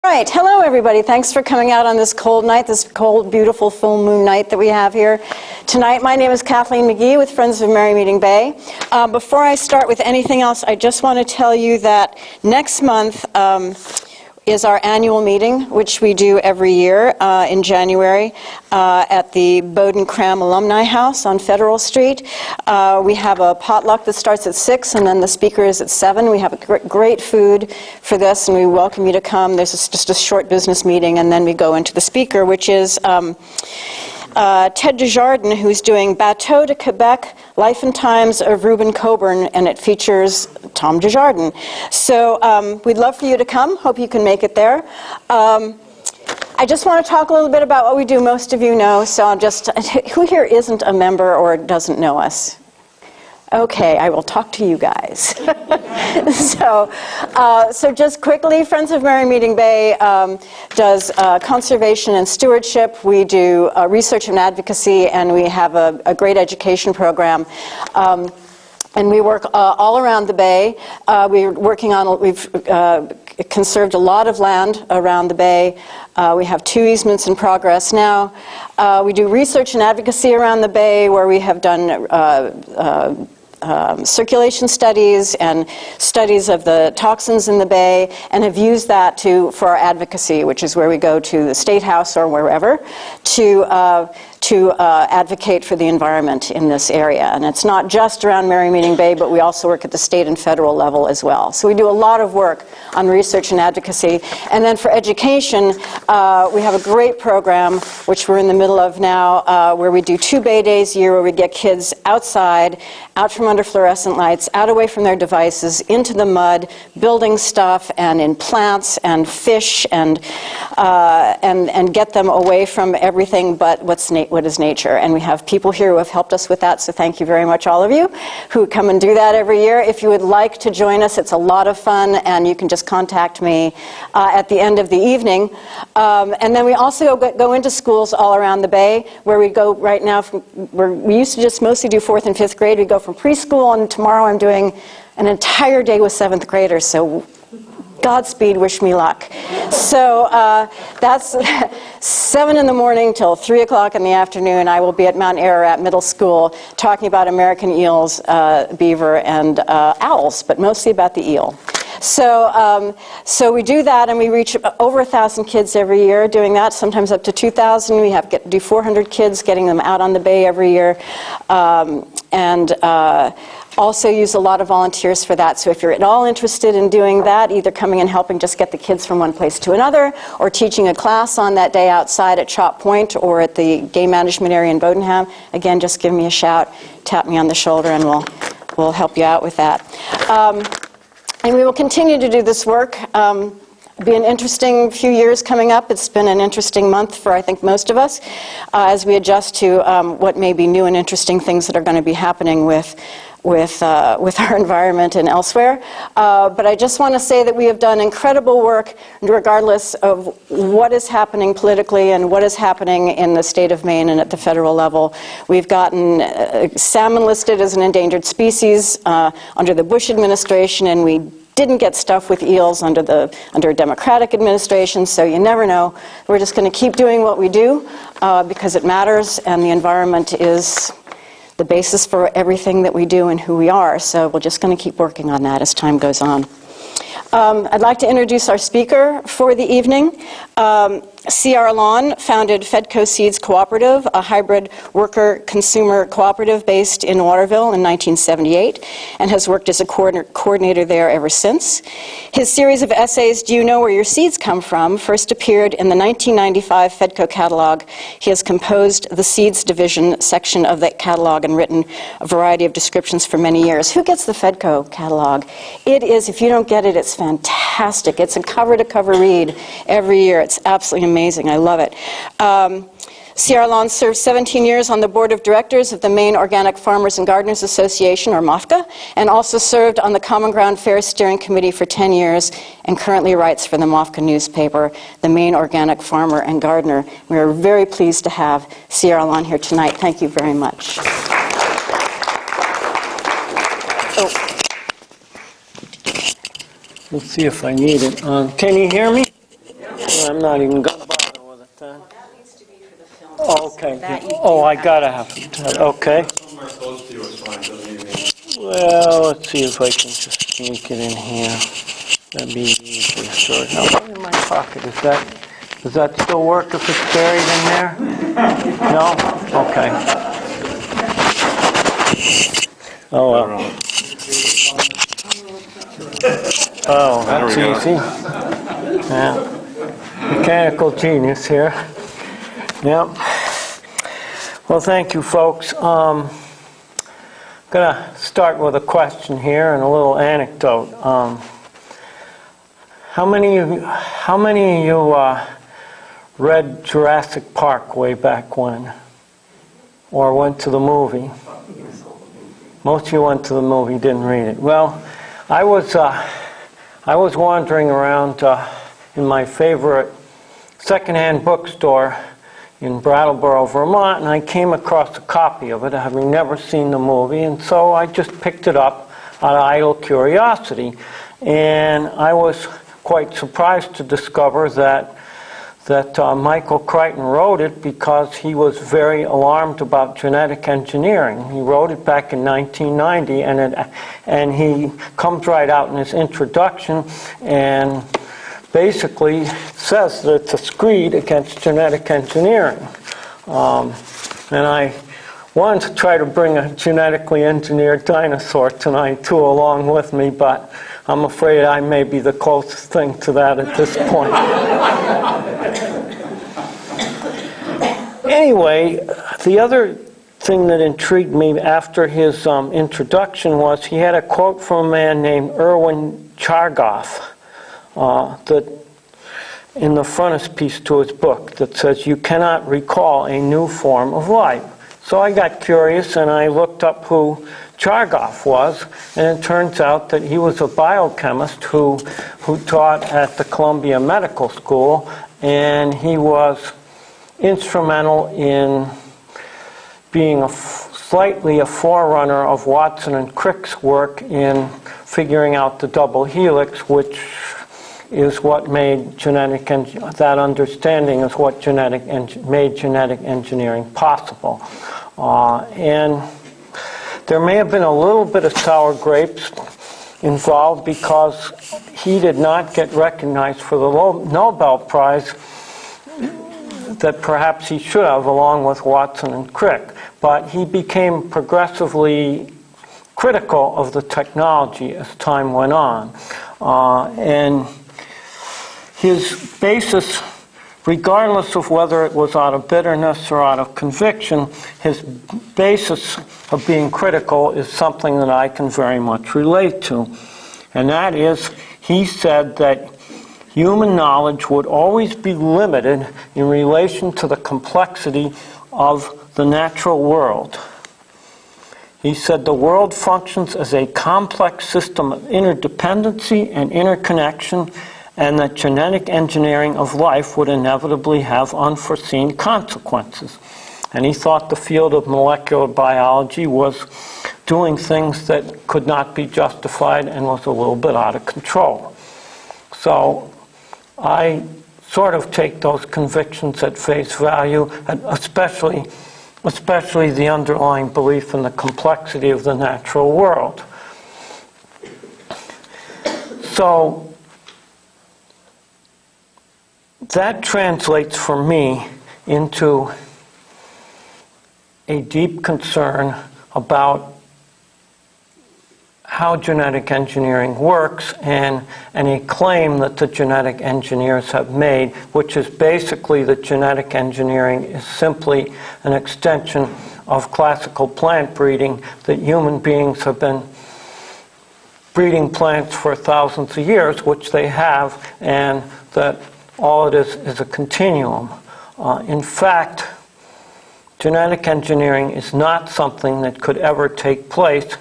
Right, hello everybody. Thanks for coming out on this cold night, this cold, beautiful full moon night that we have here tonight. My name is Kathleen McGee with Friends of Merrymeeting Bay. Before I start with anything else, I just want to tell you that next month is our annual meeting, which we do every year in January at the Bowden Cram Alumni House on Federal Street. We have a potluck that starts at 6 and then the speaker is at 7. We have a great food for this and we welcome you to come. There's just a short business meeting and then we go into the speaker, which is Ted Desjardins, who's doing Bateau de Quebec, Life and Times of Reuben Coburn, and it features Tom Desjardins. So we'd love for you to come. Hope you can make it there. I just want to talk a little bit about what we do. Most of you know, so I'll just... Who here isn't a member or doesn't know us? Okay, I will talk to you guys. So just quickly, Friends of Merrymeeting Bay does conservation and stewardship. We do research and advocacy, and we have a great education program. And we work all around the bay. We've conserved a lot of land around the bay. We have 2 easements in progress now. We do research and advocacy around the bay, where we have done circulation studies and studies of the toxins in the bay, and have used that for our advocacy, which is where we go to the State House or wherever to advocate for the environment in this area. And it's not just around Merrymeeting Bay, but we also work at the state and federal level as well. So we do a lot of work on research and advocacy. And then for education, we have a great program, which we're in the middle of now, where we do 2 Bay Days a year, where we get kids outside, out from under fluorescent lights, out away from their devices, into the mud, building stuff, and in plants and fish, and get them away from everything but what is nature. And we have people here who have helped us with that, so thank you very much, all of you, who come and do that every year. If you would like to join us, it's a lot of fun, and you can just contact me at the end of the evening. And then we also go into schools all around the bay, where we go right now, where we used to just mostly do 4th and 5th grade. We go from preschool, and tomorrow I'm doing an entire day with 7th graders, so Godspeed, wish me luck. So that's 7 in the morning till 3 o'clock in the afternoon. I will be at Mount Ararat Middle School talking about American eels, beaver, and owls, but mostly about the eel. So we do that, and we reach over 1,000 kids every year doing that, sometimes up to 2,000. We do 400 kids, getting them out on the bay every year. Also use a lot of volunteers for that. So if you're at all interested in doing that, either coming and helping just get the kids from one place to another, or teaching a class on that day outside at Chop Point or at the Game Management Area in Bodenham, again, just give me a shout, tap me on the shoulder, and we'll help you out with that. And we will continue to do this work. Be an interesting few years coming up. It's been an interesting month for, I think, most of us, as we adjust to what may be new and interesting things that are going to be happening with our environment and elsewhere. But I just want to say that we have done incredible work regardless of what is happening politically and what is happening in the state of Maine and at the federal level. We've gotten salmon listed as an endangered species under the Bush administration, and we didn't get stuff with eels under a Democratic administration, so you never know. We're just going to keep doing what we do because it matters, and the environment is the basis for everything that we do and who we are. So we're just going to keep working on that as time goes on. I'd like to introduce our speaker for the evening. C.R. Lawn founded Fedco Seeds Cooperative, a hybrid worker-consumer cooperative based in Waterville in 1978, and has worked as a coordinator there ever since. His series of essays, Do You Know Where Your Seeds Come From?, first appeared in the 1995 Fedco catalog. He has composed the Seeds Division section of that catalog and written a variety of descriptions for many years. Who gets the Fedco catalog? It is, if you don't get it, it's fantastic. It's a cover-to-cover read every year. It's absolutely amazing. I love it. C.R. Lawn served 17 years on the board of directors of the Maine Organic Farmers and Gardeners Association, or MOFGA, and also served on the Common Ground Fair Steering Committee for 10 years, and currently writes for the MOFGA newspaper, the Maine Organic Farmer and Gardener. We are very pleased to have C.R. Lawn here tonight. Thank you very much. Let's see if I need it. Can you hear me? I'm not even going to bother with it then. Well, that needs to be for the film. Okay. That you Oh, do I have gotta to- have it. Okay. Something I close to you is fine, doesn't even. Well, let's see if I can just sneak it in here. That'd be easier. Sure. Now, what's in my pocket? Does that still work if it's buried in there? No? Okay. Oh, well. Oh, that's There we easy. Yeah. Mechanical genius here. Yep. Well, thank you, folks. I'm going to start with a question here and a little anecdote. How many of you read Jurassic Park way back when? Or went to the movie? Most of you went to the movie, didn't read it. Well, I was wandering around in my favorite secondhand bookstore in Brattleboro, Vermont, and I came across a copy of it, having never seen the movie, and so I just picked it up out of idle curiosity. And I was quite surprised to discover that Michael Crichton wrote it because he was very alarmed about genetic engineering. He wrote it back in 1990, and he comes right out in his introduction and basically says that it's a screed against genetic engineering. And I wanted to try to bring a genetically engineered dinosaur tonight, too, along with me, but I'm afraid I may be the closest thing to that at this point. Anyway, the other thing that intrigued me after his introduction was he had a quote from a man named Erwin Chargaff that in the frontispiece to his book that says, "You cannot recall a new form of life." So I got curious and I looked up who Chargaff was, and it turns out that he was a biochemist who taught at the Columbia Medical School, and he was instrumental in being slightly a forerunner of Watson and Crick's work in figuring out the double helix, which is what made that understanding is what made genetic engineering possible. And there may have been a little bit of sour grapes involved because he did not get recognized for the Nobel Prize that perhaps he should have, along with Watson and Crick. But he became progressively critical of the technology as time went on. And his basis, regardless of whether it was out of bitterness or out of conviction, his basis of being critical is something that I can very much relate to. And that is, he said that human knowledge would always be limited in relation to the complexity of the natural world. He said the world functions as a complex system of interdependency and interconnection, and that genetic engineering of life would inevitably have unforeseen consequences. And he thought the field of molecular biology was doing things that could not be justified and was a little bit out of control. So I sort of take those convictions at face value, especially the underlying belief in the complexity of the natural world. So that translates for me into a deep concern about how genetic engineering works and a claim that the genetic engineers have made, which is basically that genetic engineering is simply an extension of classical plant breeding, that human beings have been breeding plants for thousands of years, which they have, and that all it is a continuum. In fact, genetic engineering is not something that could ever take place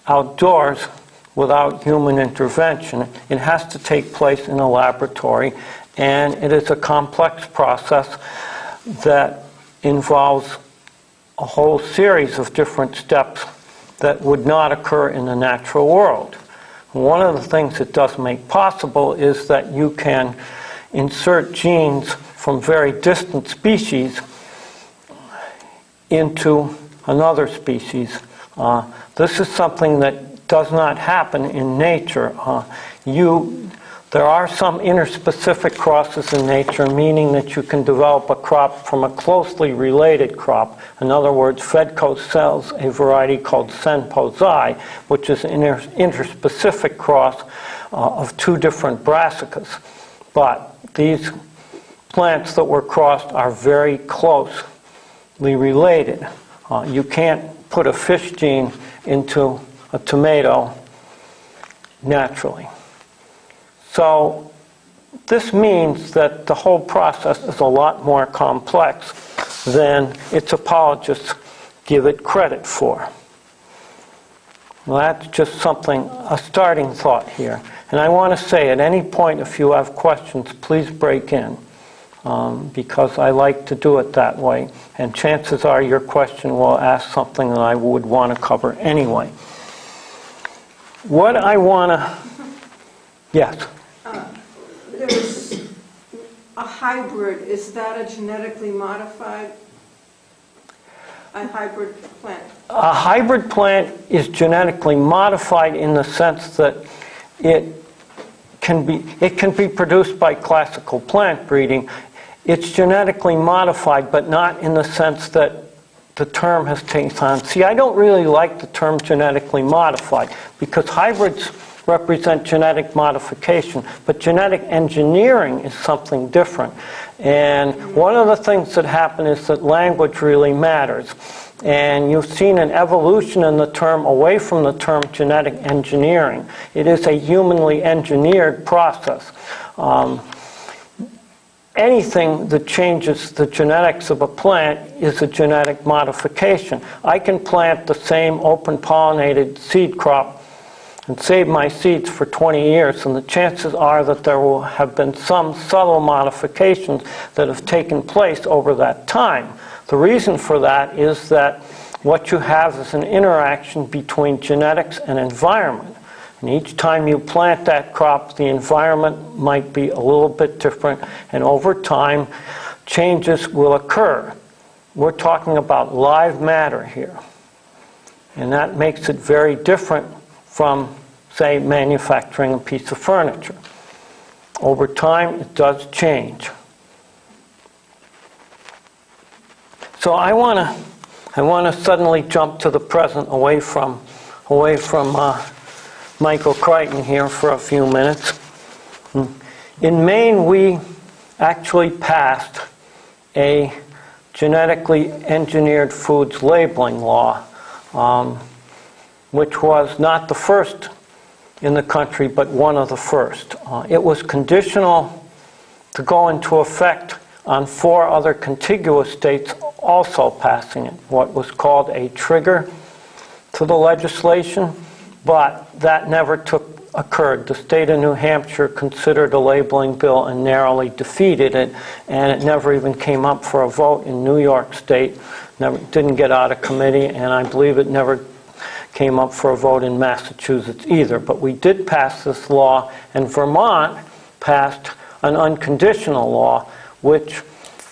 outdoors without human intervention. It has to take place in a laboratory, and it is a complex process that involves a whole series of different steps that would not occur in the natural world. One of the things it does make possible is that you can insert genes from very distant species into another species. This is something that does not happen in nature. There are some interspecific crosses in nature, meaning that you can develop a crop from a closely related crop. In other words, Fedco sells a variety called Senposai, which is an interspecific cross of two different brassicas. But these plants that were crossed are very closely related. You can't put a fish gene into a tomato naturally. So this means that the whole process is a lot more complex than its apologists give it credit for. Well, that's just something, a starting thought here. And I want to say at any point if you have questions, please break in, because I like to do it that way. And chances are your question will ask something that I would want to cover anyway. What I want to... Yes? There was a hybrid. Is that a genetically modified, a hybrid plant? A hybrid plant is genetically modified in the sense that it can be produced by classical plant breeding. It's genetically modified, but not in the sense that the term has taken on. See, I don't really like the term genetically modified, because hybrids represent genetic modification, but genetic engineering is something different. And one of the things that happen is that language really matters. And you've seen an evolution in the term away from the term genetic engineering. It is a humanly engineered process. Anything that changes the genetics of a plant is a genetic modification. I can plant the same open pollinated seed crop and save my seeds for 20 years, and the chances are that there will have been some subtle modifications that have taken place over that time. The reason for that is that what you have is an interaction between genetics and environment. And each time you plant that crop, the environment might be a little bit different, and over time, changes will occur. We're talking about live matter here. And that makes it very different from, say, manufacturing a piece of furniture. Over time, it does change. So I want to suddenly jump to the present, away from Michael Crichton here for a few minutes. In Maine, we actually passed a genetically engineered foods labeling law, which was not the first in the country, but one of the first. It was conditional to go into effect on 4 other contiguous states also passing it, what was called a trigger to the legislation, but that never occurred. The state of New Hampshire considered a labeling bill and narrowly defeated it, and it never even came up for a vote in New York State. Didn't get out of committee, and I believe it never came up for a vote in Massachusetts either. But we did pass this law, and Vermont passed an unconditional law, which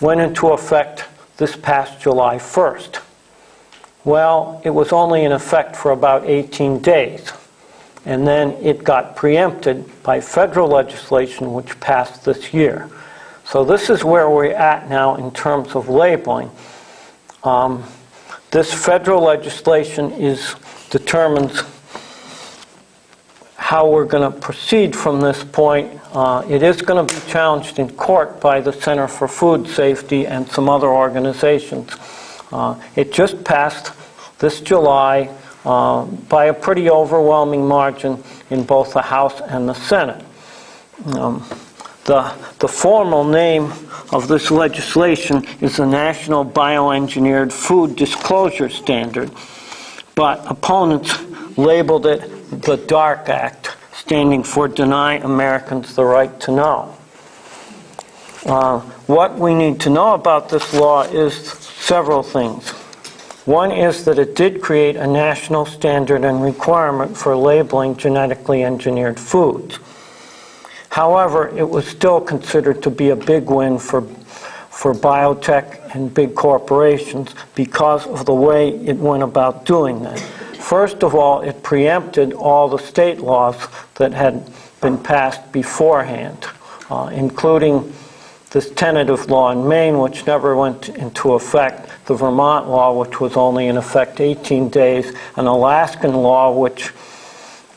went into effect this past July 1st. Well, it was only in effect for about 18 days, and then it got preempted by federal legislation, which passed this year. So this is where we're at now in terms of labeling. This federal legislation determines how we're going to proceed from this point. It is going to be challenged in court by the Center for Food Safety and some other organizations. It just passed this July by a pretty overwhelming margin in both the House and the Senate. The formal name of this legislation is the National Bioengineered Food Disclosure Standard, but opponents labeled it the DARK Act, standing for Deny Americans the Right to Know. What we need to know about this law is several things. One is that it did create a national standard and requirement for labeling genetically engineered foods. However, it was still considered to be a big win for biotech and big corporations because of the way it went about doing that. First of all, it preempted all the state laws that had been passed beforehand, including this tentative law in Maine, which never went into effect, the Vermont law, which was only in effect 18 days, an Alaskan law, which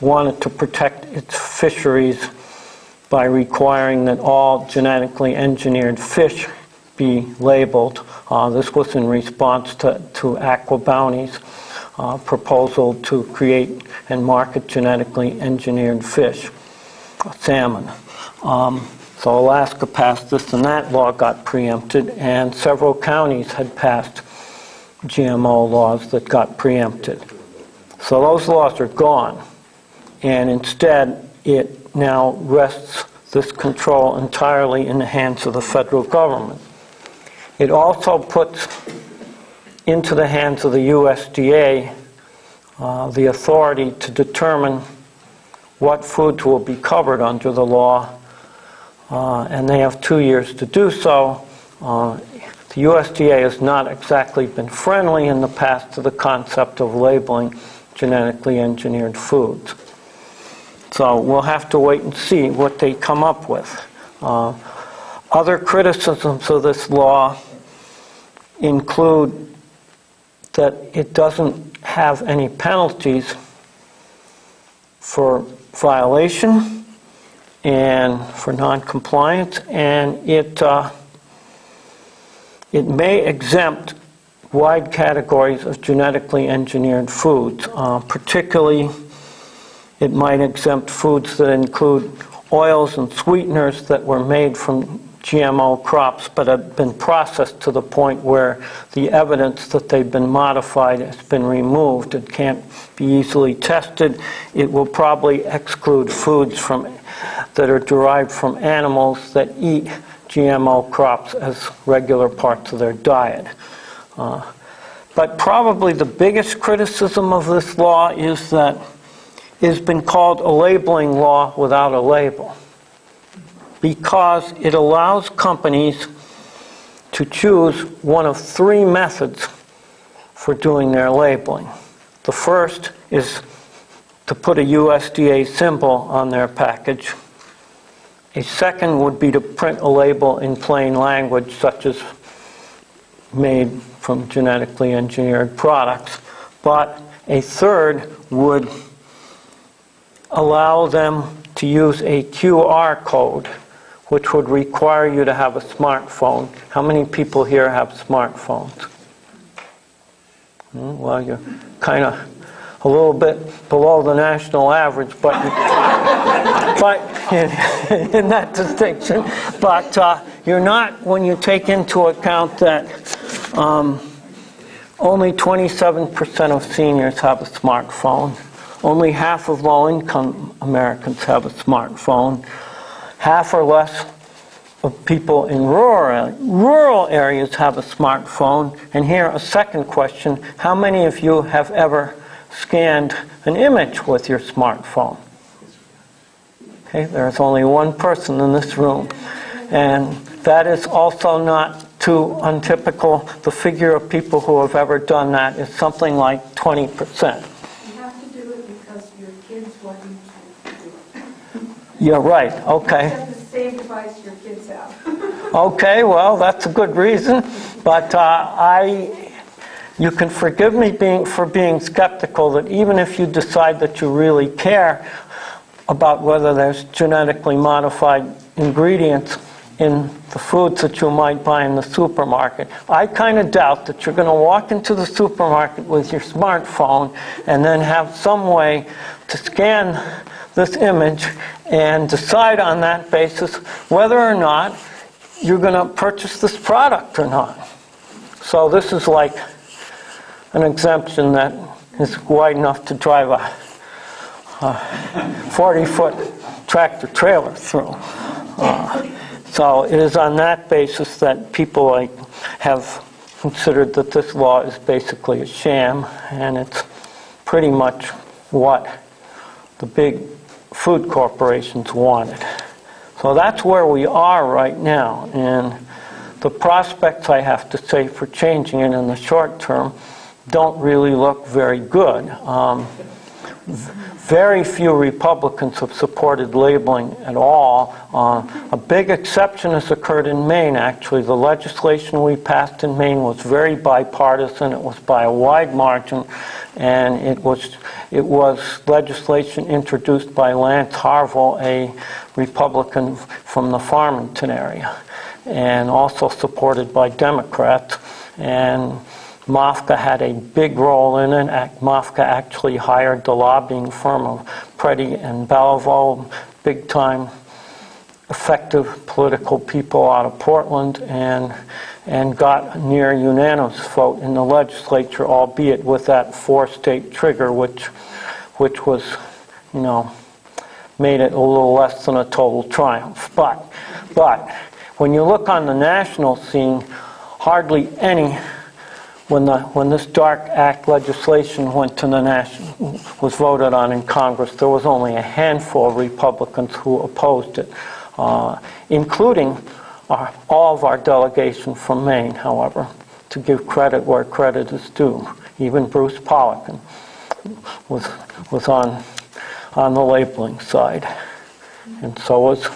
wanted to protect its fisheries by requiring that all genetically engineered fish be labeled. This was in response to Aqua Bounty's proposal to create and market genetically engineered fish, salmon. So Alaska passed this, and that law got preempted, and several counties had passed GMO laws that got preempted. So those laws are gone, and instead it now rests this control entirely in the hands of the federal government. It also puts into the hands of the USDA the authority to determine what foods will be covered under the law, and they have 2 years to do so. The USDA has not exactly been friendly in the past to the concept of labeling genetically engineered foods. So we'll have to wait and see what they come up with. Other criticisms of this law include that it doesn't have any penalties for violation and for non-compliance, and it may exempt wide categories of genetically engineered foods. Particularly, it might exempt foods that include oils and sweeteners that were made from GMO crops but have been processed to the point where the evidence that they've been modified has been removed. It can't be easily tested. It will probably exclude foods that are derived from animals that eat GMO crops as regular parts of their diet. But probably the biggest criticism of this law is that it has been called a labeling law without a label, because it allows companies to choose one of 3 methods for doing their labeling. The first is to put a USDA symbol on their package. A second would be to print a label in plain language, such as made from genetically engineered products. But a third would allow them to use a QR code, which would require you to have a smartphone. How many people here have smartphones? Well, you're kind of a little bit below the national average, but in that distinction. But you're not when you take into account that only 27% of seniors have a smartphone. Only half of low-income Americans have a smartphone. Half or less of people in rural areas have a smartphone. And here, a second question: how many of you have ever scanned an image with your smartphone? Okay, there's only one person in this room. And that is also not too untypical. The figure of people who have ever done that is something like 20%. You're right, okay. Have the same device your kids have. Okay, well, that's a good reason. But you can forgive me for being skeptical that even if you decide that you really care about whether there's genetically modified ingredients in the foods that you might buy in the supermarket, I kind of doubt that you're going to walk into the supermarket with your smartphone and then have some way to scan this image and decide on that basis whether or not you're going to purchase this product or not. So this is like an exemption that is wide enough to drive a 40-foot tractor trailer through. So it is on that basis that people have considered that this law is basically a sham, and it's pretty much what the big food corporations wanted. So that's where we are right now, and the prospects, I have to say, for changing it in the short term don't really look very good. Very few Republicans have supported labeling at all. A big exception has occurred in Maine, actually. The legislation we passed in Maine was very bipartisan. It was by a wide margin, and it was legislation introduced by Lance Harville, a Republican from the Farmington area, and also supported by Democrats. And MOFGA had a big role in it. MOFGA actually hired the lobbying firm of Preddy and Bellevaux, big-time, effective political people out of Portland, and got a near unanimous vote in the legislature, albeit with that 4-state trigger, which was, you know, made it a little less than a total triumph. But when you look on the national scene, hardly any. When this Dark Act legislation went to the was voted on in Congress, there was only a handful of Republicans who opposed it, including all of our delegation from Maine, however, to give credit where credit is due. Even Bruce Pollock was on the labeling side, and so was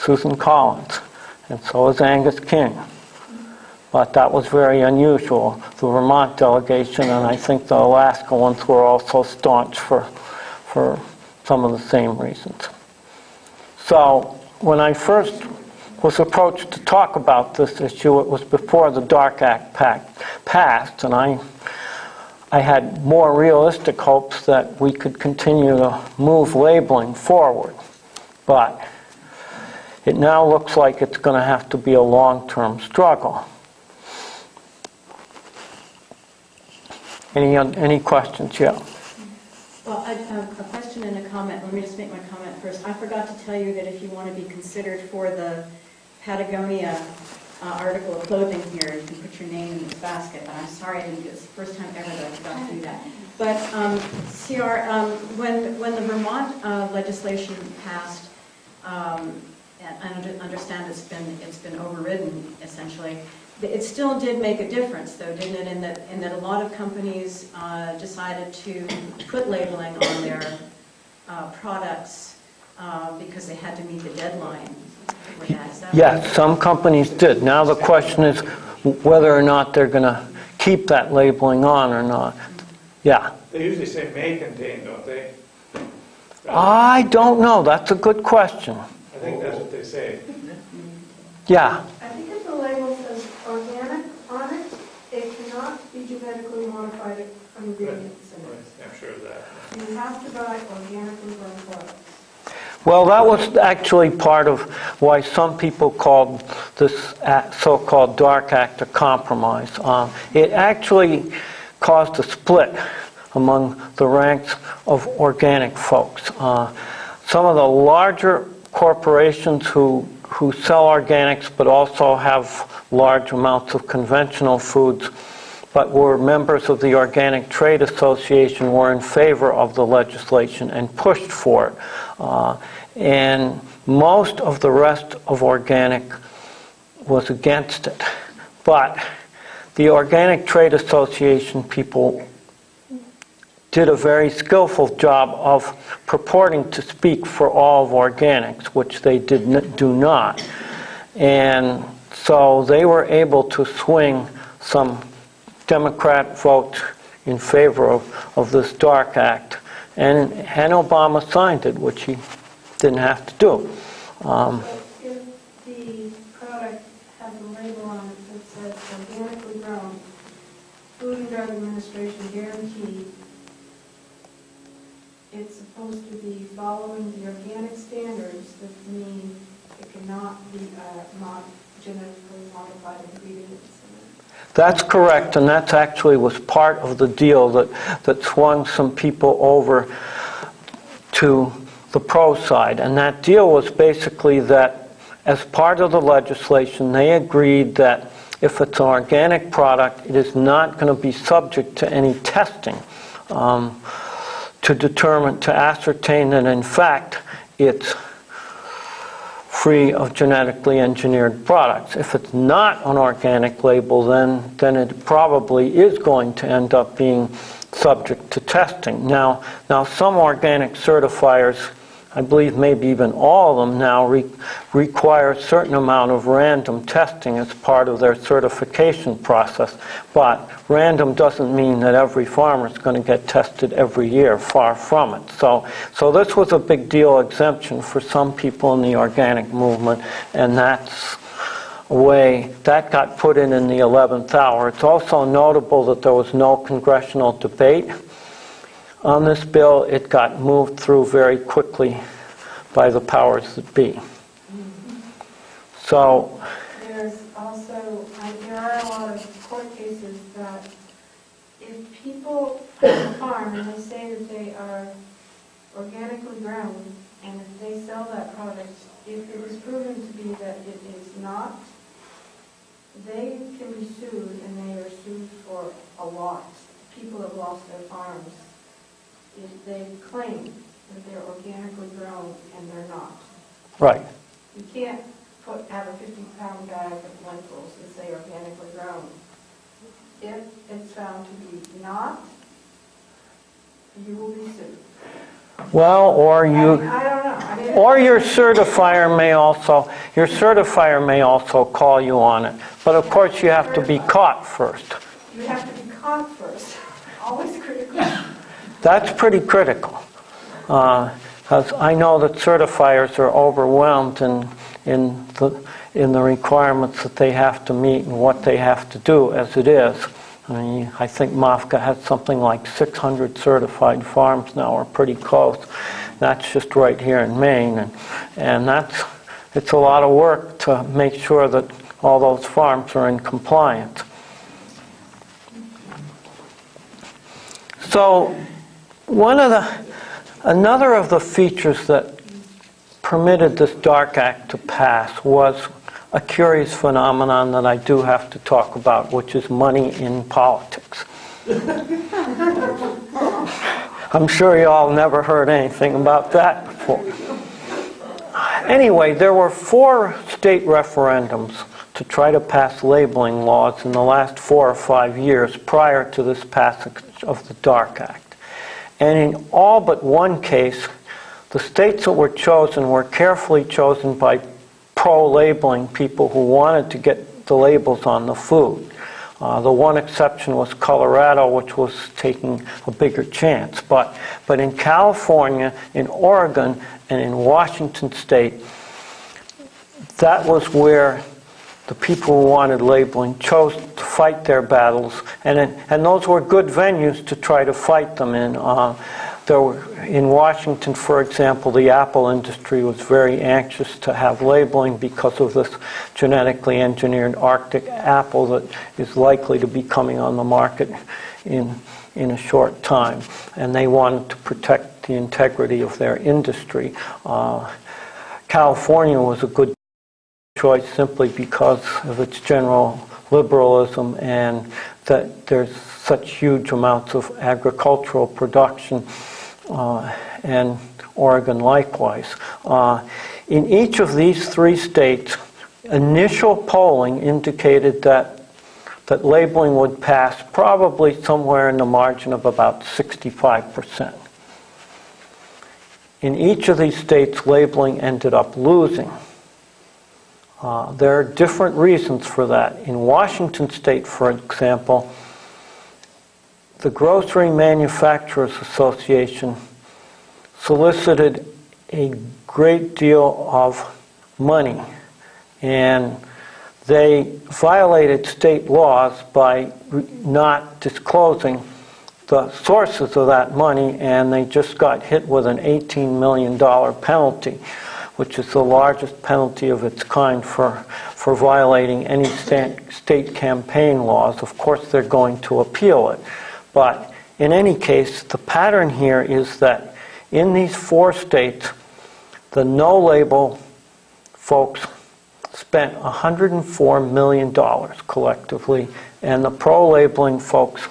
Susan Collins, and so was Angus King. But that was very unusual. The Vermont delegation, and I think the Alaska ones, were also staunch for some of the same reasons. So when I first was approached to talk about this issue, it was before the Dark Act passed, and I had more realistic hopes that we could continue to move labeling forward. But it now looks like it's going to have to be a long-term struggle. Any questions? Yeah. Well, a question and a comment. Let me just make my comment first. I forgot to tell you that if you want to be considered for the Patagonia article of clothing here, you can put your name in this basket. But I'm sorry I didn't do it. It's the first time ever that I forgot to do that. But CR, when the Vermont legislation passed, and I understand it's been overridden essentially. It still did make a difference, though, didn't it? In that a lot of companies decided to put labeling on their products because they had to meet the deadline for that. Yes, some companies did. Now the question is whether or not they're going to keep that labeling on or not. Yeah. They usually say may contain, don't they? I don't know. That's a good question. I think that's what they say. Yeah. I think if the label says organic on it, it cannot be genetically modified ingredients in it. I'm sure of that. You have to buy organically grown products. Well, that was actually part of why some people called this so-called Dark Act a compromise. It actually caused a split among the ranks of organic folks. Some of the larger corporations who sell organics but also have large amounts of conventional foods but were members of the Organic Trade Association were in favor of the legislation and pushed for it. And most of the rest of organic was against it. But the Organic Trade Association people did a very skillful job of purporting to speak for all of organics, which they do not. And so they were able to swing some Democrat votes in favor of this Dark Act. And Obama signed it, which he didn't have to do. If the product has a label on it that says organically grown, Food and Drug Administration guaranteed, it's supposed to be following the organic standards that mean it cannot be not genetically modified ingredients in it. That's correct, and that actually was part of the deal that swung some people over to the pro side. And that deal was basically that as part of the legislation, they agreed that if it's an organic product, it is not going to be subject to any testing to ascertain that in fact it's free of genetically engineered products. If it's not an organic label, then it probably is going to end up being subject to testing. Now some organic certifiers, I believe maybe even all of them now, require a certain amount of random testing as part of their certification process. But random doesn't mean that every farmer is going to get tested every year, far from it. So this was a big deal exemption for some people in the organic movement, and that's a way that got put in the 11th hour. It's also notable that there was no congressional debate on this bill. It got moved through very quickly by the powers that be. So There's also, there are a lot of court cases that if people farm and they say that they are organically grown, and if they sell that product, if it is proven to be that it is not, they can be sued, and they are sued for a lot. People have lost their farms if they claim that they're organically grown and they're not. right. You can't have a 50-pound bag of lentils and say organically grown. If it's found to be not, you will be sued. Well, or I you, don't know. I mean, or your certifier may also call you on it. But of course, you have to be caught first. you have to be caught first. Always critical. That's pretty critical. Because I know that certifiers are overwhelmed in the requirements that they have to meet and what they have to do as it is. I mean, I think MAFCA has something like 600 certified farms now, or pretty close. That's just right here in Maine, and it's a lot of work to make sure that all those farms are in compliance. So another of the features that permitted this Dark Act to pass was a curious phenomenon that I do have to talk about, which is money in politics. I'm sure you all never heard anything about that before. Anyway, there were 4 state referendums to try to pass labeling laws in the last 4 or 5 years prior to this passage of the Dark Act. And in all but one case, the states that were chosen were carefully chosen by pro-labeling people who wanted to get the labels on the food. The one exception was Colorado, which was taking a bigger chance. But in California, in Oregon, and in Washington State, that was where the people who wanted labeling chose to fight their battles, and those were good venues to try to fight them in. In Washington, for example, the apple industry was very anxious to have labeling because of this genetically engineered Arctic apple that is likely to be coming on the market in a short time. And they wanted to protect the integrity of their industry. California was a good choice simply because of its general liberalism and that there's such huge amounts of agricultural production, and Oregon likewise. In each of these 3 states, initial polling indicated that labeling would pass probably somewhere in the margin of about 65%. In each of these states, labeling ended up losing. There are different reasons for that. In Washington State, for example, the Grocery Manufacturers Association solicited a great deal of money, and they violated state laws by not disclosing the sources of that money, and they just got hit with an $18 million penalty, which is the largest penalty of its kind for violating any state campaign laws. Of course, they're going to appeal it. But in any case, the pattern here is that in these 4 states, the no-label folks spent $104 million collectively, and the pro-labeling folks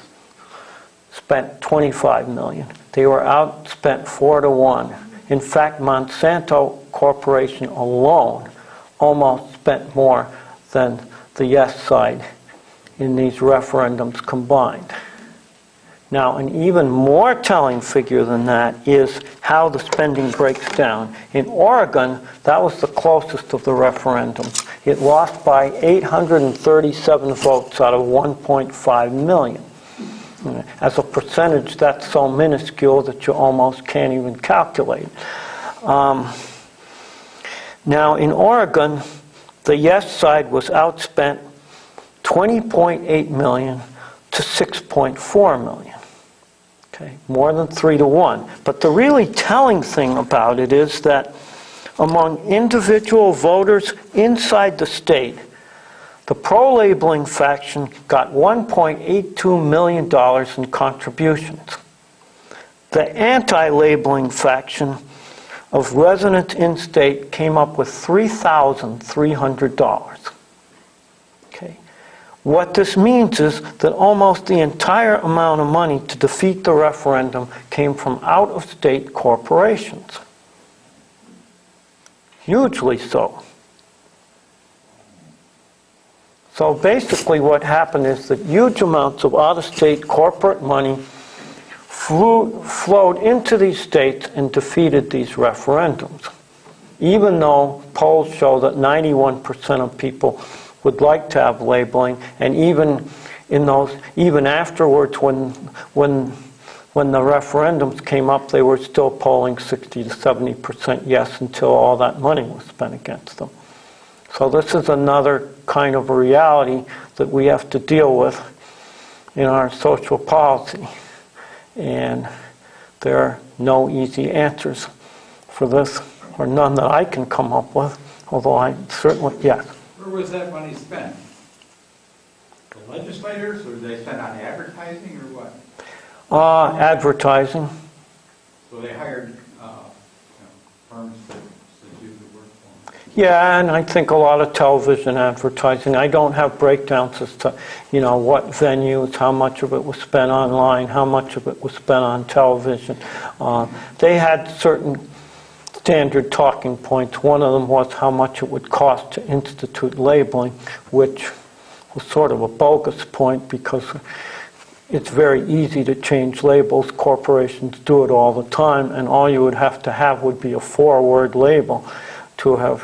spent $25 million. They were outspent 4 to 1. In fact, Monsanto Corporation alone almost spent more than the yes side in these referendums combined. Now, an even more telling figure than that is how the spending breaks down. In Oregon, that was the closest of the referendums. It lost by 837 votes out of 1.5 million. As a percentage, that's so minuscule that you almost can't even calculate. Now, in Oregon, the yes side was outspent 20.8 million to 6.4 million. Okay, more than 3 to 1. But the really telling thing about it is that among individual voters inside the state, the pro-labeling faction got $1.82 million in contributions. The anti-labeling faction of residents in-state came up with $3,300. Okay. What this means is that almost the entire amount of money to defeat the referendum came from out-of-state corporations. Hugely so. So basically what happened is that huge amounts of out-of-state corporate money flowed into these states and defeated these referendums. Even though polls show that 91% of people would like to have labeling, and even afterwards when the referendums came up, they were still polling 60 to 70% yes until all that money was spent against them. So this is another kind of a reality that we have to deal with in our social policy. And there are no easy answers for this, or none that I can come up with, although I certainly, yes. Where was that money spent? The legislators, or did they spend on advertising, or what? Advertising. So they hired firms to do the work for them. Yeah, and I think a lot of television advertising. I don't have breakdowns as to, what venues, how much of it was spent online, how much of it was spent on television. They had certain standard talking points. One of them was how much it would cost to institute labeling, which was sort of a bogus point because it's very easy to change labels. Corporations do it all the time, and all you would have to have would be a 4-word label to have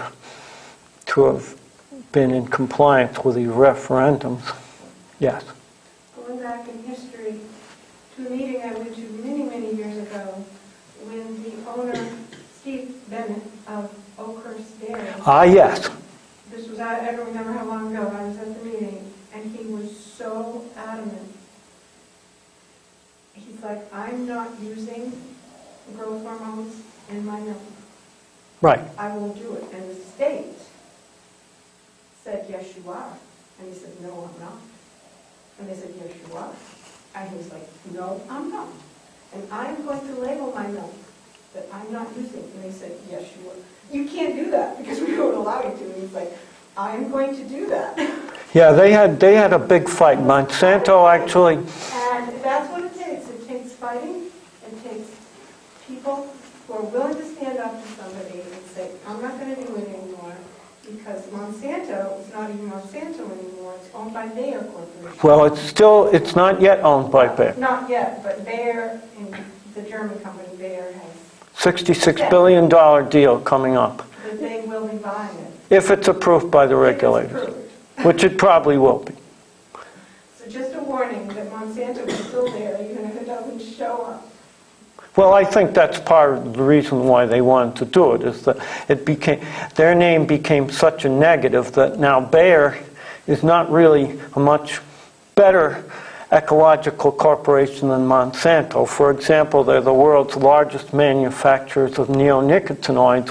been in compliance with these referendums. Yes? Going back in history to a meeting I went to many, many years ago when the owner, Steve Bennett of Oakhurst Dairy. Yes. This was, I don't remember how long ago, I was at the meeting, and he was so adamant. He's like, I'm not using growth hormones in my milk. Right. I will do it. And the state said, yes, you are. And he said, no, I'm not. And they said, yes, you are. And he was like, no, I'm not. And I'm going to label my milk that I'm not using. And they said, yes, you are. You can't do that because we don't allow you to. And he's like, I'm going to do that. Yeah, they had a big fight. Monsanto actually. And that's what it takes. It takes fighting. It takes people who are willing to stand up to somebody and say, I'm not going to do it anymore. Because Monsanto is not even Monsanto anymore. It's owned by Bayer Corporation. Well, it's not yet owned by Bayer. Not yet, but Bayer, the German company Bayer, has $66 billion deal coming up. that they will be buying it. If it's approved by the regulators, which it probably will be. So just a warning that Monsanto is still there, even if it doesn't show up. Well, I think that's part of the reason why they wanted to do it, is that their name became such a negative that now Bayer is not really a much better ecological corporation than Monsanto. For example, they're the world's largest manufacturers of neonicotinoids,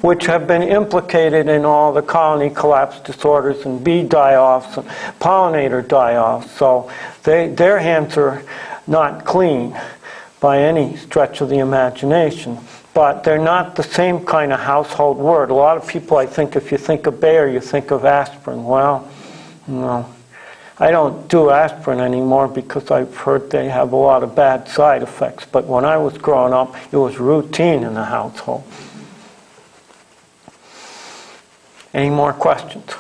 which have been implicated in all the colony collapse disorders and bee die-offs and pollinator die-offs. So their hands are not clean by any stretch of the imagination. But they're not the same kind of household word. A lot of people, I think, if you think of Bayer, you think of aspirin. Well, no. I don't do aspirin anymore because I've heard they have a lot of bad side effects. But when I was growing up, it was routine in the household. Any more questions?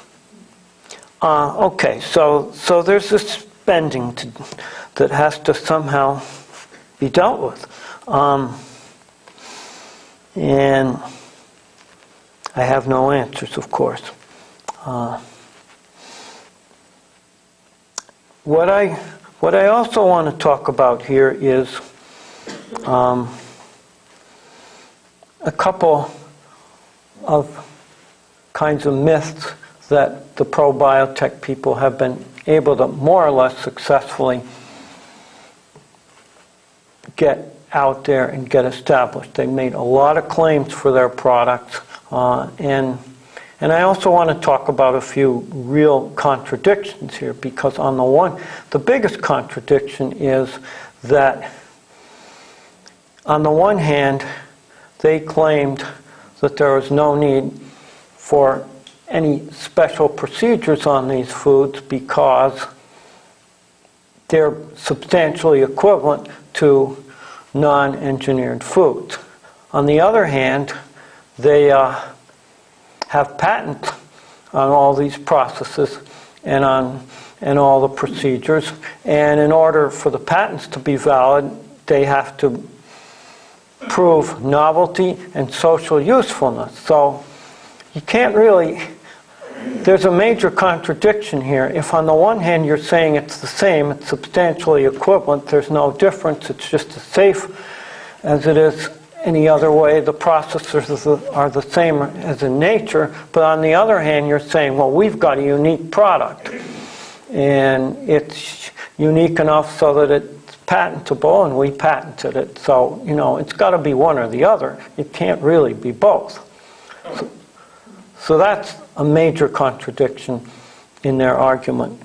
Okay, so there's this spending that has to somehow be dealt with. And I have no answers, of course. What I also want to talk about here is a couple of kinds of myths that the pro-biotech people have been able to more or less successfully get out there and get established. They made a lot of claims for their products, and I also want to talk about a few real contradictions here, because the biggest contradiction is that on the one hand, they claimed that there was no need for any special procedures on these foods because they're substantially equivalent to non-engineered foods. On the other hand, they have patents on all these processes and all the procedures, and in order for the patents to be valid, they have to prove novelty and social usefulness. So you can't really, there's a major contradiction here. If on the one hand you're saying it's the same, it's substantially equivalent, there's no difference, it's just as safe as it is any other way, the processes are the same as in nature, but on the other hand you're saying, well, we've got a unique product, and it's unique enough so that it's patentable, and we patented it. So, it's got to be one or the other. It can't really be both. So that's a major contradiction in their argument.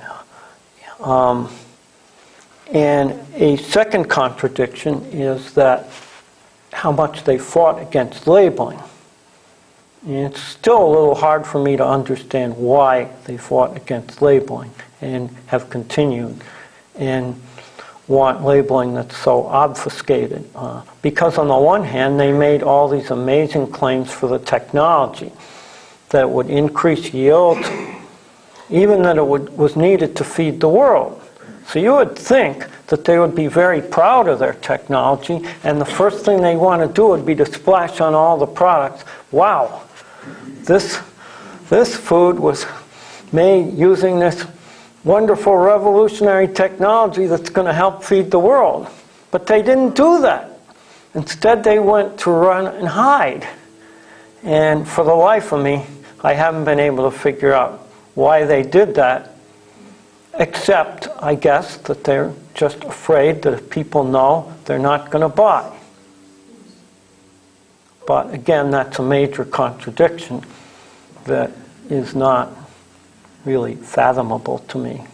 And a second contradiction is that how much they fought against labeling. And it's still a little hard for me to understand why they fought against labeling and have continued and want labeling that's so obfuscated. Because on the one hand, they made all these amazing claims for the technology that would increase yield, even that it was needed to feed the world. So you would think that they would be very proud of their technology, and the first thing they want to do would be to splash on all the products. Wow, this food was made using this wonderful revolutionary technology that's going to help feed the world. But they didn't do that. Instead, they went to run and hide. And for the life of me, I haven't been able to figure out why they did that, except, I guess, that they're just afraid that if people know, they're not going to buy. But again, that's a major contradiction that is not really fathomable to me.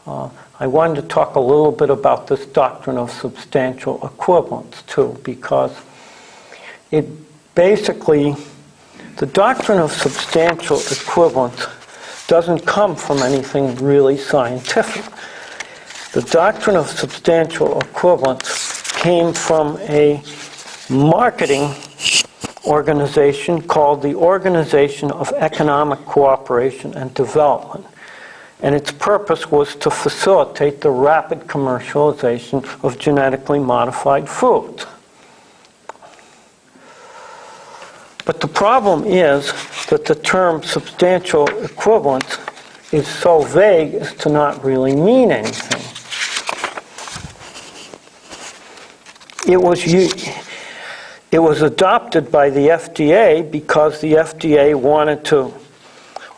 I wanted to talk a little bit about this doctrine of substantial equivalence too, because it basically, the doctrine of substantial equivalence doesn't come from anything really scientific. The doctrine of substantial equivalence came from a marketing organization called the Organization of Economic Cooperation and Development. And its purpose was to facilitate the rapid commercialization of genetically modified foods. But the problem is that the term substantial equivalence is so vague as to not really mean anything. It was adopted by the FDA because the FDA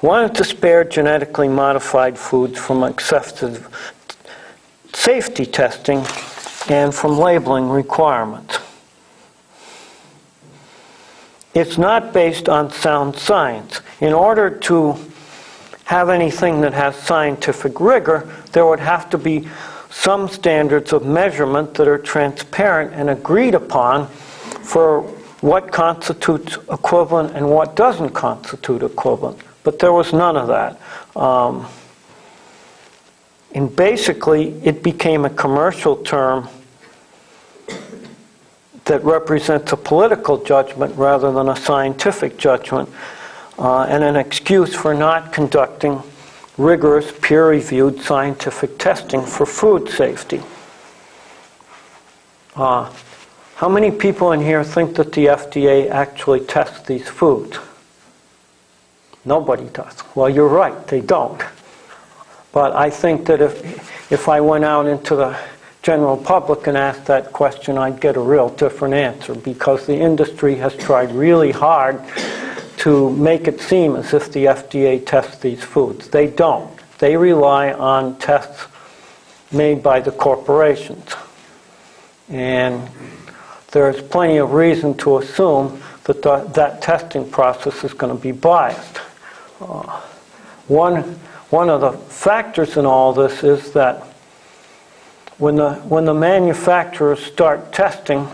wanted to spare genetically modified foods from excessive safety testing and from labeling requirements. It's not based on sound science. In order to have anything that has scientific rigor, there would have to be some standards of measurement that are transparent and agreed upon for what constitutes equivalent and what doesn't constitute equivalent. But there was none of that. And basically, it became a commercial term that represents a political judgment rather than a scientific judgment. and an excuse for not conducting rigorous peer-reviewed scientific testing for food safety. How many people in here think that the FDA actually tests these foods? Nobody does. Well, you're right, they don't. But I think that if I went out into the general public and asked that question, I'd get a real different answer, because the industry has tried really hard to make it seem as if the FDA tests these foods. They don't. They rely on tests made by the corporations. And there's plenty of reason to assume that that testing process is going to be biased. One of the factors in all this is that when the manufacturers start testing,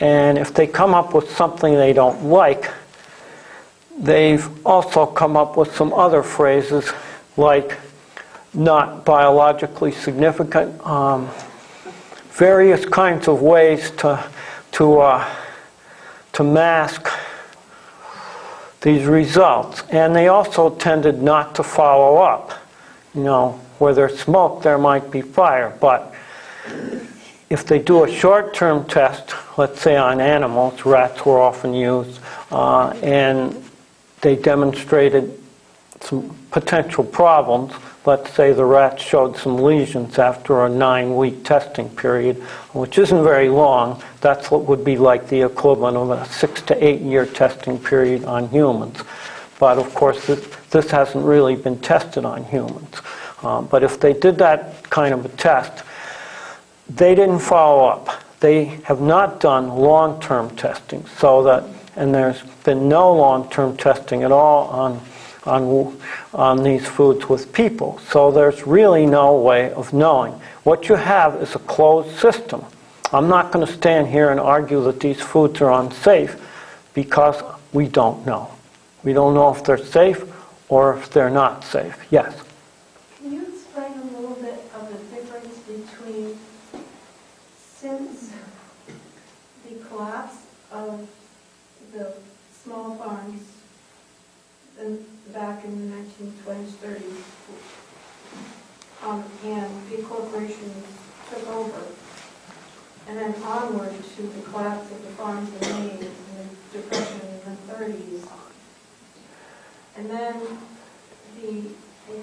and if they come up with something they don't like, they've also come up with some other phrases like not biologically significant, various kinds of ways to mask these results. And they also tended not to follow up. You know, where there's smoke, there might be fire. But if they do a short-term test, let's say on animals, rats were often used, and they demonstrated some potential problems. Let's say the rats showed some lesions after a 9-week testing period, which isn't very long. That's what would be like the equivalent of a 6 to 8 year testing period on humans. But of course, this hasn't really been tested on humans. But if they did that kind of a test, they didn't follow up. They have not done long-term testing, and there's been no long-term testing at all on these foods with people. So there's really no way of knowing. What you have is a closed system. I'm not going to stand here and argue that these foods are unsafe, because we don't know. We don't know if they're safe or if they're not safe. Yes? Can you explain a little bit of the difference between, since the collapse of the small farms back in the 1920s, 30s, and big corporations took over, and then onward to the collapse of the farms in Maine and the Depression in the 30s, and then the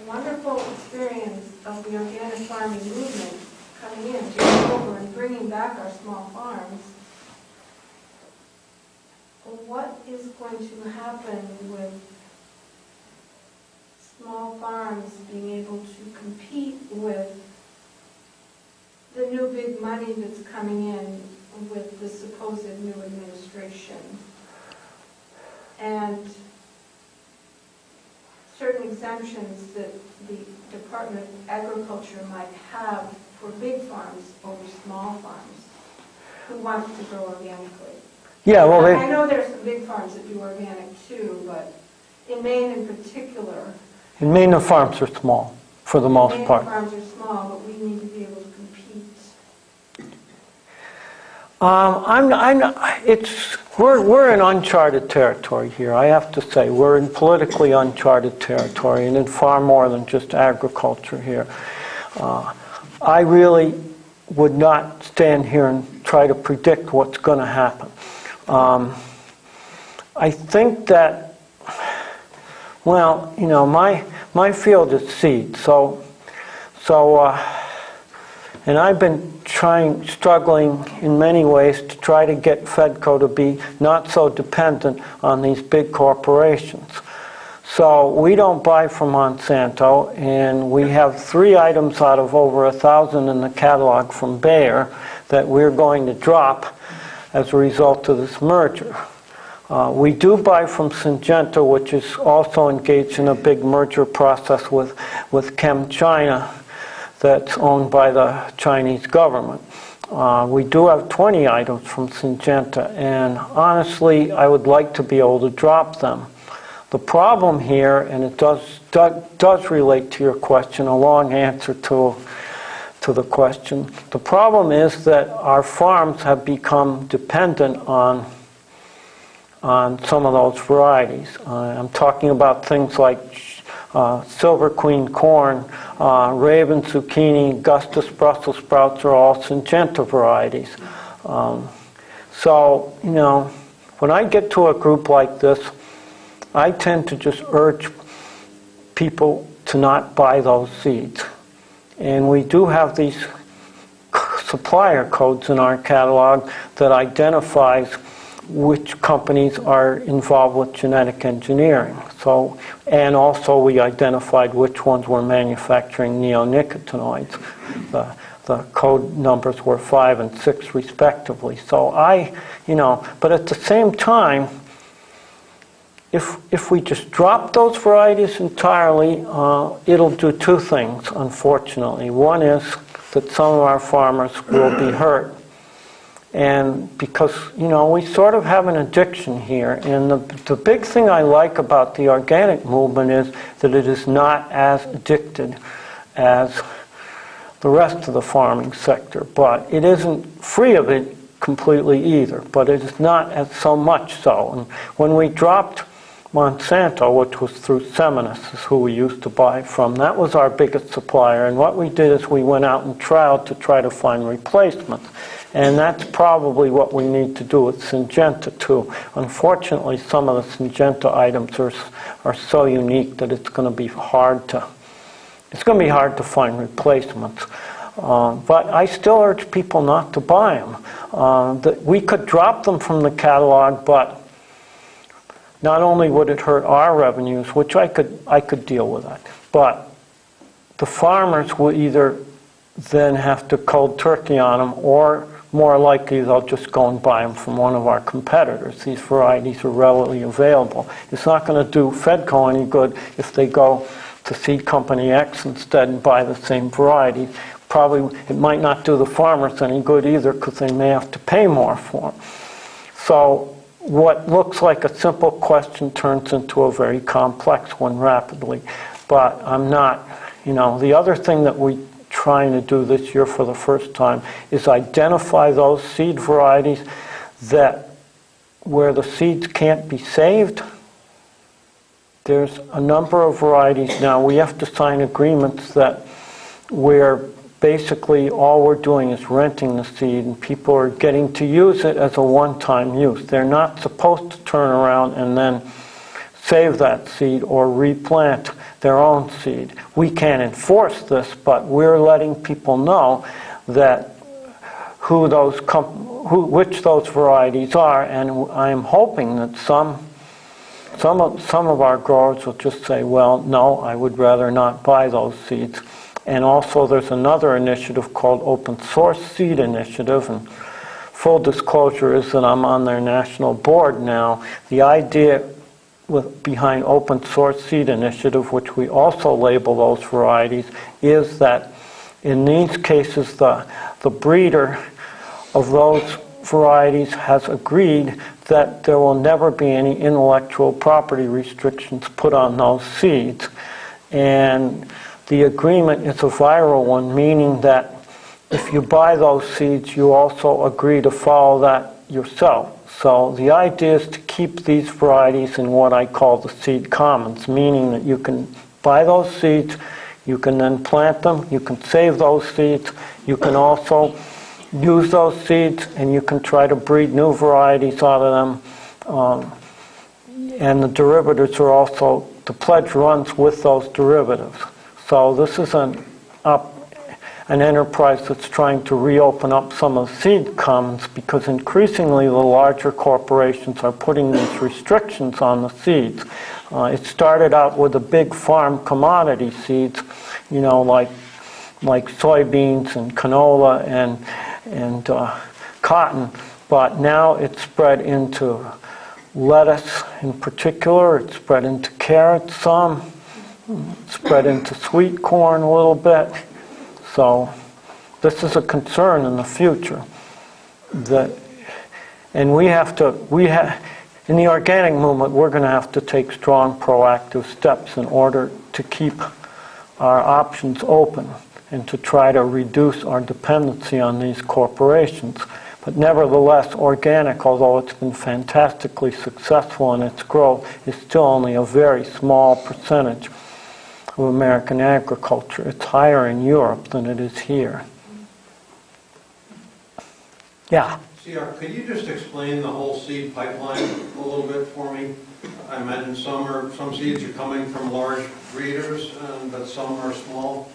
wonderful experience of the organic farming movement coming in, taking over and bringing back our small farms. What is going to happen with small farms being able to compete with the new big money that's coming in with the supposed new administration, and certain exemptions that the Department of Agriculture might have for big farms over small farms who want to grow organically? Yeah, well, I know there's some big farms that do organic too, but in Maine in particular. in Maine, the farms are small for the most Maine part. farms are small, but we need to be able to compete. We're in uncharted territory here. I have to say, we're in politically uncharted territory, and in far more than just agriculture here. I really would not stand here and try to predict what's going to happen. I think that, well, you know, my field is seed, and I've been struggling in many ways to try to get Fedco to be not so dependent on these big corporations. So we don't buy from Monsanto, and we have 3 items out of over 1,000 in the catalog from Bayer that we're going to drop as a result of this merger. We do buy from Syngenta, which is also engaged in a big merger process with ChemChina that's owned by the Chinese government. We do have 20 items from Syngenta, and honestly, I would like to be able to drop them. The problem here, and it does relate to your question, a long answer to the question. The problem is that our farms have become dependent on on some of those varieties. I'm talking about things like Silver Queen corn, Raven zucchini, Augustus Brussels sprouts are all Syngenta varieties. So, you know, when I get to a group like this, I tend to just urge people to not buy those seeds. And we do have these supplier codes in our catalog that identifies which companies are involved with genetic engineering. So, and also we identified which ones were manufacturing neonicotinoids. The code numbers were 5 and 6 respectively. So but at the same time, if we just drop those varieties entirely, it'll do two things, unfortunately. One is that some of our farmers will be hurt. And because, we sort of have an addiction here. And the big thing I like about the organic movement is that it is not as addicted as the rest of the farming sector. But it isn't free of it completely either. But it is not as so much so. And when we dropped Monsanto, which was through Seminus, is who we used to buy from, that was our biggest supplier. And what we did is we went out and trialed to try to find replacements. And that's probably what we need to do with Syngenta too. Unfortunately, some of the Syngenta items are so unique that it's going to be hard to find replacements. But I still urge people not to buy them. That we could drop them from the catalog, but not only would it hurt our revenues, which I could deal with that, but the farmers will either then have to cold turkey on them, or more likely they'll just go and buy them from one of our competitors. These varieties are readily available. It's not going to do Fedco any good if they go to seed company X instead and buy the same variety. Probably it might not do the farmers any good either, because they may have to pay more for them. So what looks like a simple question turns into a very complex one rapidly. But I'm not, the other thing that we're trying to do this year for the first time is identify those seed varieties where the seeds can't be saved. There's a number of varieties now. We have to sign agreements where basically all we're doing is renting the seed, and people are getting to use it as a one-time use. They're not supposed to turn around and then save that seed or replant their own seed. We can't enforce this, but we're letting people know that which those varieties are, and I'm hoping that some of our growers will just say, well, no, I would rather not buy those seeds. And also there's another initiative called Open Source Seed Initiative, and full disclosure is that I'm on their national board now. The idea behind Open Source Seed Initiative, which we also label those varieties, is that in these cases the breeder of those varieties has agreed that there will never be any intellectual property restrictions put on those seeds. And the agreement is a viral one, meaning that if you buy those seeds, you also agree to follow that yourself. So the idea is to keep these varieties in what I call the seed commons, meaning that you can buy those seeds, you can then plant them, you can save those seeds, you can also use those seeds, and you can try to breed new varieties out of them. And the derivatives are also, the pledge runs with those derivatives. So this is an enterprise that's trying to reopen up some of the seed commons, because increasingly the larger corporations are putting these restrictions on the seeds. It started out with the big farm commodity seeds, like soybeans and canola and cotton, but now it's spread into lettuce in particular, it's spread into carrots some, spread into sweet corn a little bit. So this is a concern in the future. In the organic movement, we're going to have to take strong proactive steps in order to keep our options open and to try to reduce our dependency on these corporations. But nevertheless, organic, although it's been fantastically successful in its growth, is still only a very small percentage of American agriculture. It's higher in Europe than it is here. Yeah. CR, could you just explain the whole seed pipeline a little bit for me? I imagine some seeds are coming from large breeders, but some are small.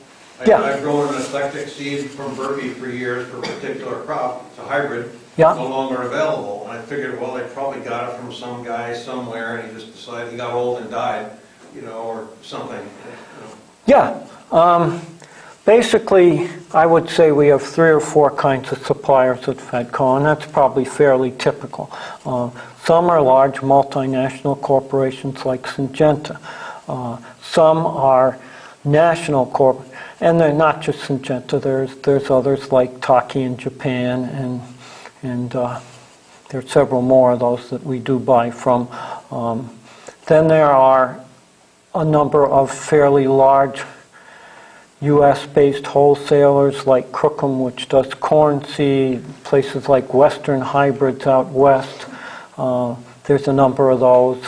Yeah. I've grown an eclectic seed from Berkey for years for a particular crop. It's a hybrid. Yeah. No longer available. And I figured, well, they probably got it from some guy somewhere, and he just decided he got old and died, or something. Yeah. Basically, I would say we have 3 or 4 kinds of suppliers at Fedco, and that's probably fairly typical. Some are large multinational corporations like Syngenta. Some are national corporations, and they're not just Syngenta. There's others like Taki in Japan, and there are several more of those that we do buy from. Then there are a number of fairly large U.S.-based wholesalers like Crookham, which does corn seed, places like Western Hybrids out west. There's a number of those.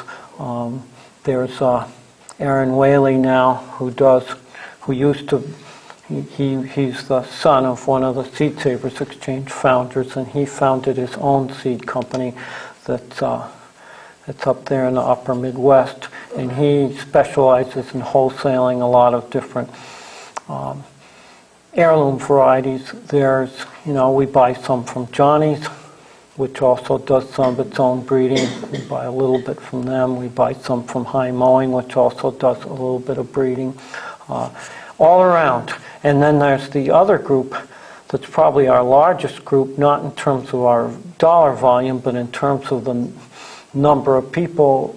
There's Aaron Whaley now, who used to, he's the son of one of the Seed Savers Exchange founders, and he founded his own seed company that's up there in the upper Midwest, and he specializes in wholesaling a lot of different heirloom varieties. There's, we buy some from Johnny's, which also does some of its own breeding. We buy a little bit from them. We buy some from High Mowing, which also does a little bit of breeding. All around. And then there's the other group that's probably our largest group, not in terms of our dollar volume, but in terms of the number of people.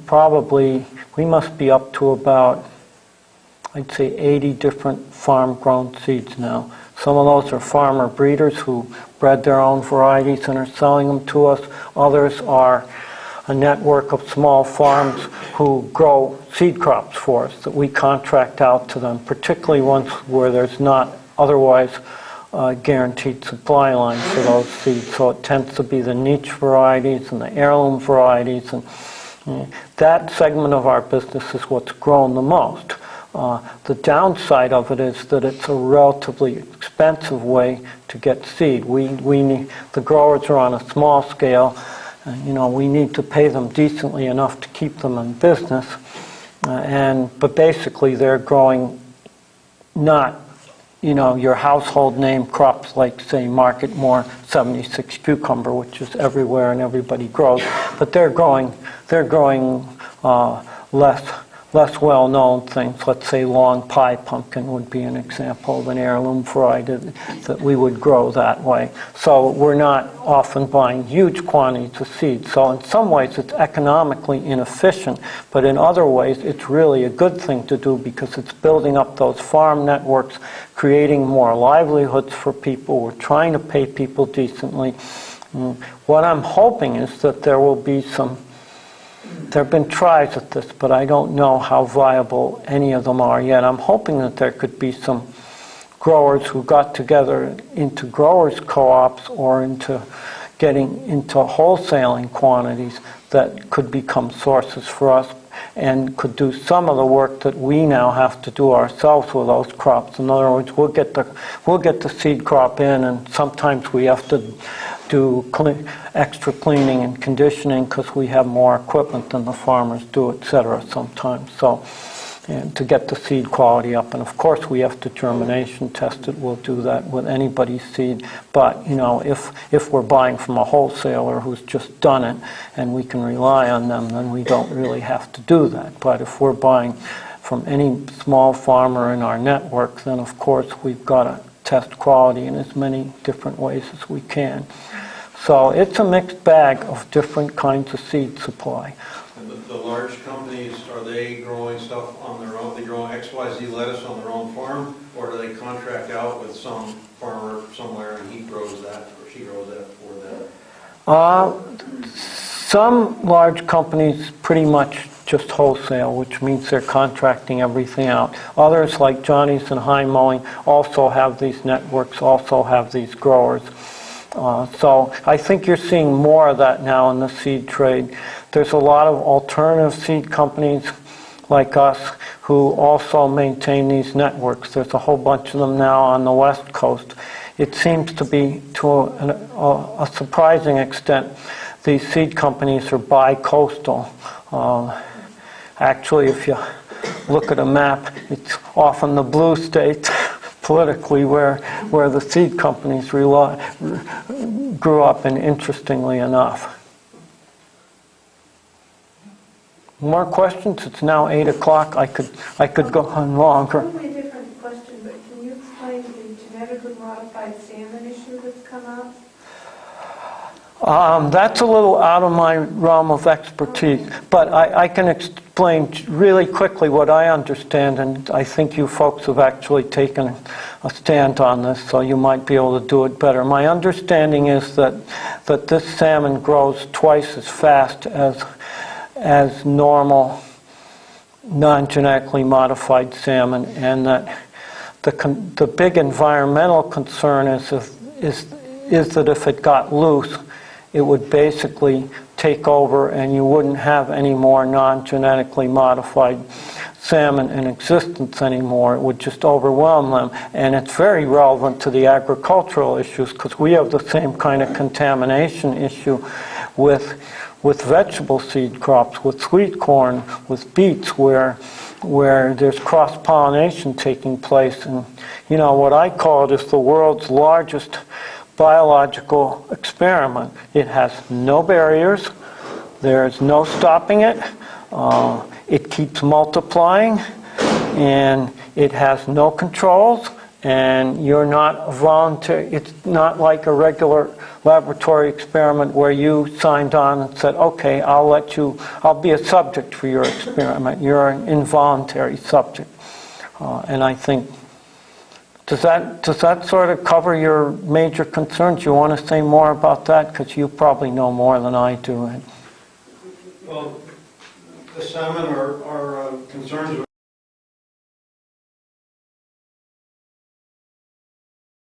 Probably, we must be up to about, I'd say 80 different farm-grown seeds now. Some of those are farmer breeders who bred their own varieties and are selling them to us. Others are a network of small farms who grow seed crops for us that we contract out to them, particularly ones where there's not otherwise a guaranteed supply line for those seeds. So it tends to be the niche varieties and the heirloom varieties. And that segment of our business is what's grown the most. The downside of it is that it's a relatively expensive way to get seed. We need, the growers are on a small scale. We need to pay them decently enough to keep them in business. But basically they're growing not, your household name crops like, say, Marketmore 76 cucumber, which is everywhere and everybody grows. But they're growing less well-known things. Let's say long pie pumpkin would be an example of an heirloom variety that we would grow that way. So we're not often buying huge quantities of seeds. So in some ways it's economically inefficient, but in other ways it's really a good thing to do because it's building up those farm networks, creating more livelihoods for people. We're trying to pay people decently. What I'm hoping is that there will be there have been tries at this, but I don't know how viable any of them are yet. I'm hoping that there could be some growers who got together into growers co-ops or into getting into wholesaling quantities that could become sources for us and could do some of the work that we now have to do ourselves with those crops. In other words, we'll get the seed crop in, and sometimes we have to do extra cleaning and conditioning because we have more equipment than the farmers do, etc. sometimes. So, and to get the seed quality up, and of course we have to germination test it. We'll do that with anybody's seed. But if we're buying from a wholesaler who's just done it and we can rely on them, then we don't really have to do that. But if we're buying from any small farmer in our network, then of course we've got to test quality in as many different ways as we can. So it's a mixed bag of different kinds of seed supply. And the large companies, are they growing stuff on their own? Are they growing XYZ lettuce on their own farm? Or do they contract out with some farmer somewhere and he grows that or she grows that for them? Some large companies pretty much just wholesale, which means they're contracting everything out. Others, like Johnny's and High Mowing, also have these networks, also have these growers. So I think you're seeing more of that now in the seed trade. There's a lot of alternative seed companies like us who also maintain these networks. There's a whole bunch of them now on the West Coast. It seems to be, to a surprising extent, these seed companies are bi-coastal. Actually, if you look at a map, it's often the blue states politically where the seed companies grew up, and interestingly enough. More questions? It's now 8 o'clock. I could go on longer. Totally different question, but can you explain the genetically modified salmon issue that's come up? That's a little out of my realm of expertise, but I can explain really quickly what I understand, and I think you folks have actually taken a stand on this, so you might be able to do it better. My understanding is that this salmon grows twice as fast as normal non-genetically modified salmon, and that the big environmental concern is that if it got loose, it would basically take over and you wouldn't have any more non-genetically modified salmon in existence anymore. It would just overwhelm them. And it's very relevant to the agricultural issues because we have the same kind of contamination issue with vegetable seed crops, with sweet corn, with beets, where there's cross-pollination taking place. And, you know, what I call it is the world's largest biological experiment. It has no barriers. There's no stopping it. It keeps multiplying, and it has no controls, and you're not voluntary. It's not like a regular laboratory experiment where you signed on and said, okay, I'll be a subject for your experiment. You're an involuntary subject. And I think, does that sort of cover your major concerns? You want to say more about that? Because you probably know more than I do. Well, the salmon are concerns